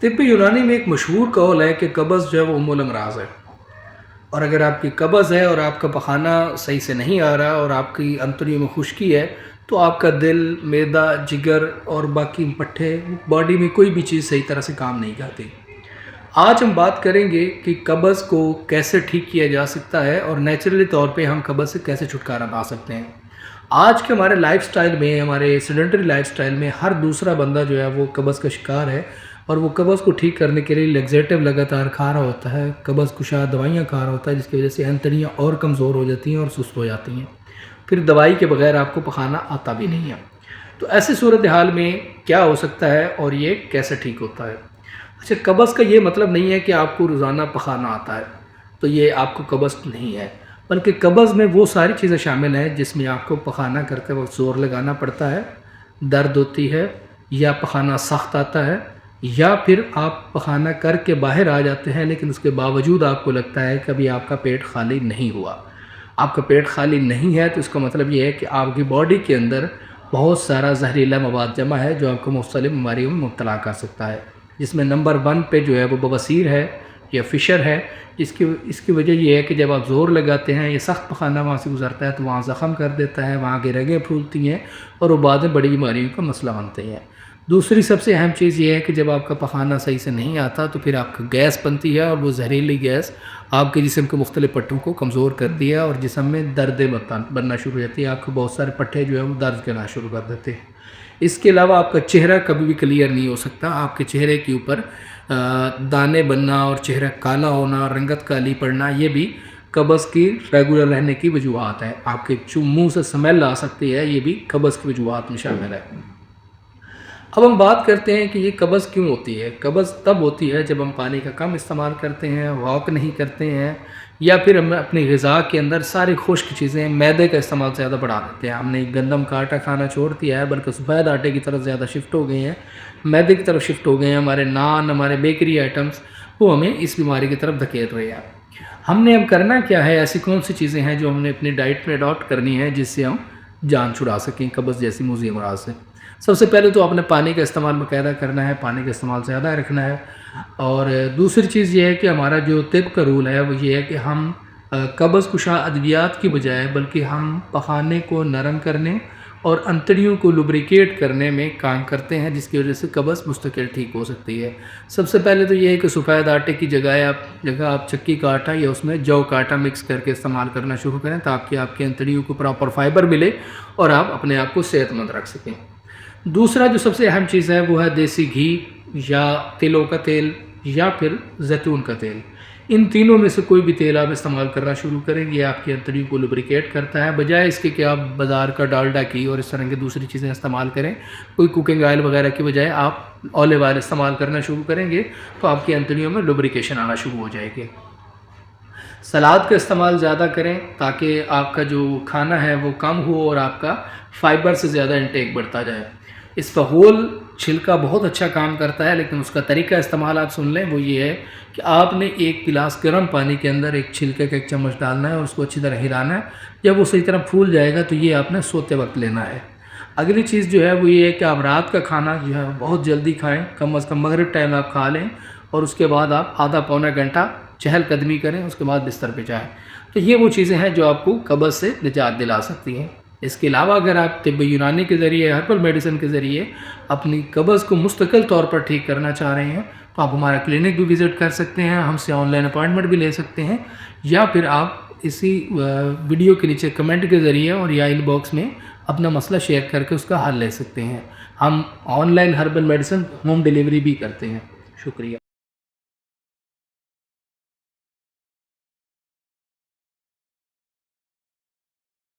طب यूनानी में एक मशहूर कौल है कि कब्ज़ जो है वो उम्मुल अमराज़ है। और अगर आपकी कब्ज़ है और आपका पखाना सही से नहीं आ रहा और आपकी अंतड़ियों में खुश्की है, तो आपका दिल, मैदा, जिगर और बाकी पट्ठे, बॉडी में कोई भी चीज़ सही तरह से काम नहीं करती। आज हम बात करेंगे कि कब्ज़ को कैसे ठीक किया जा सकता है और नेचुरली तौर पे हम कब्ज़ से कैसे छुटकारा पा सकते हैं। आज के हमारे लाइफ़स्टाइल में, हमारे सेडेंटरी लाइफ़स्टाइल में हर दूसरा बंदा जो है वो कब्ज़ का शिकार है और वो कब्ज़ को ठीक करने के लिए लैक्सेटिव लगातार खा रहा होता है, कब्ज़ कुशा दवाइयाँ खा रहा होता है, जिसकी वजह से अंतड़ियाँ और कमज़ोर हो जाती हैं और सुस्त हो जाती हैं। फिर दवाई के बगैर आपको पखाना आता भी नहीं है। तो ऐसी सूरत हाल में क्या हो सकता है और ये कैसे ठीक होता है? अच्छा, कब्ज़ का ये मतलब नहीं है कि आपको रोज़ाना पखाना आता है, तो ये आपको कब्ज़ नहीं है, बल्कि कब्ज़ में वो सारी चीज़ें शामिल हैं जिसमें आपको पखाना करते वक्त ज़ोर लगाना पड़ता है, दर्द होती है, या पखाना सख्त आता है, या फिर आप पखाना करके बाहर आ जाते हैं लेकिन उसके बावजूद आपको लगता है कि अभी आपका पेट खाली नहीं हुआ। आपका पेट खाली नहीं है तो इसका मतलब ये है कि आपकी बॉडी के अंदर बहुत सारा जहरीला मवाद जमा है जो आपको मुख्तलिफ बीमारियों में मुब्तला कर सकता है, जिसमें नंबर 1 पे जो है वो बवासीर है या फिशर है। इसकी वजह यह है कि जब आप ज़ोर लगाते हैं, ये सख्त पखाना वहाँ से गुजरता है तो वहाँ ज़ख़म कर देता है, वहाँ की रगें फूलती हैं और वो बाद में बड़ी बीमारियों का मसला बनते हैं। दूसरी सबसे अहम चीज़ ये है कि जब आपका पखाना सही से नहीं आता तो फिर आपका गैस बनती है और वो जहरीली गैस आपके जिस्म के मुख्तलिफ पट्टों को कमज़ोर कर दिया और जिस्म में दर्दें बनना शुरू हो जाती है। आपके बहुत सारे पट्टे जो है वो दर्द करना शुरू कर देते हैं। इसके अलावा आपका चेहरा कभी भी क्लियर नहीं हो सकता। आपके चेहरे के ऊपर दाने बनना और चेहरा काला होना, रंगत काली पड़ना, ये भी कब्ज़ की रेगुलर रहने की वजूहत है। आपके मुँह से स्मेल आ सकती है, ये भी कब्ज़ की वजूहत में शामिल है। अब हम बात करते हैं कि ये कब्ज़ क्यों होती है। कब्ज़ तब होती है जब हम पानी का कम इस्तेमाल करते हैं, वॉक नहीं करते हैं, या फिर हम अपनी ग़िज़ा के अंदर सारी खुश्क चीज़ें, मैदे का इस्तेमाल ज़्यादा बढ़ा देते हैं। हमने गंदम का आटा खाना छोड़ दिया है, बल्कि सफ़ेद आटे की तरफ ज़्यादा शिफ्ट हो गए हैं, मैदे की तरफ शिफ्ट हो गए हैं। हमारे नान, हमारे बेकरी आइटम्स, वो हमें इस बीमारी की तरफ धकेल रहे हैं। हमने अब करना क्या है? ऐसी कौन सी चीज़ें हैं जो हमने अपनी डाइट में अडॉप्ट करनी है जिससे हम जान छुड़ा सकें कब्ज़ जैसी मूज़ी अमराज से? सबसे पहले तो आपने पानी का इस्तेमाल बाकायदा करना है, पानी का इस्तेमाल ज़्यादा रखना है। और दूसरी चीज़ ये है कि हमारा जो तिब का रूल है वो ये है कि हम कब्ज़ कुशा अद्वियात की बजाय बल्कि हम पखाने को नरम करने और अंतड़ियों को लुब्रिकेट करने में काम करते हैं, जिसकी वजह से कब्ज़ मुस्तकिल ठीक हो सकती है। सबसे पहले तो ये है कि सफ़ेद आटे की जगह आप चक्की का आटा या उसमें जौ का आटा मिक्स करके इस्तेमाल करना शुरू करें, ताकि आपकी अंतड़ियों को प्रॉपर फाइबर मिले और आप अपने आप को सेहतमंद रख सकें। दूसरा जो सबसे अहम चीज़ है वो है देसी घी या तिलों का तेल या फिर जैतून का तेल। इन तीनों में से कोई भी तेल आप इस्तेमाल करना शुरू करें, ये आपकी अंतड़ियों को लुब्रिकेट करता है, बजाय इसके कि आप बाज़ार का डालडा घी और इस तरह की दूसरी चीज़ें इस्तेमाल करें। कोई कुकिंग ऑयल वगैरह की बजाय आप ऑलिव ऑयल इस्तेमाल करना शुरू करेंगे तो आपकी अंतड़ियों में लुब्रिकेशन आना शुरू हो जाएगी। सलाद का इस्तेमाल ज़्यादा करें ताकि आपका जो खाना है वो कम हो और आपका फ़ाइबर से ज़्यादा इंटेक बढ़ता जाए। इसका होल छिलका बहुत अच्छा काम करता है, लेकिन उसका तरीका इस्तेमाल आप सुन लें, वो ये है कि आपने एक गिलास गर्म पानी के अंदर एक छिलके का 1 चम्मच डालना है और उसको अच्छी तरह हिलाना है। जब वो सही तरह फूल जाएगा तो ये आपने सोते वक्त लेना है। अगली चीज़ जो है वो ये है कि आप रात का खाना जो है बहुत जल्दी खाएँ, कम अज़ कम मगरिब टाइम आप खा लें और उसके बाद आप आधा पौना घंटा चहलकदमी करें, उसके बाद बिस्तर पे जाएँ। तो ये वो चीज़ें हैं जो आपको कब्ज़ से निजात दिला सकती हैं। इसके अलावा अगर आप तिब्ब यूनानी के ज़रिए, हर्बल मेडिसिन के ज़रिए अपनी कब्ज़ को मुस्तकिल तौर पर ठीक करना चाह रहे हैं तो आप हमारा क्लिनिक भी विज़िट कर सकते हैं, हमसे ऑनलाइन अपॉइंटमेंट भी ले सकते हैं, या फिर आप इसी वीडियो के नीचे कमेंट के ज़रिए और या इनबॉक्स में अपना मसला शेयर करके उसका हल ले सकते हैं। हम online herbal medicine home delivery भी करते हैं। शुक्रिया।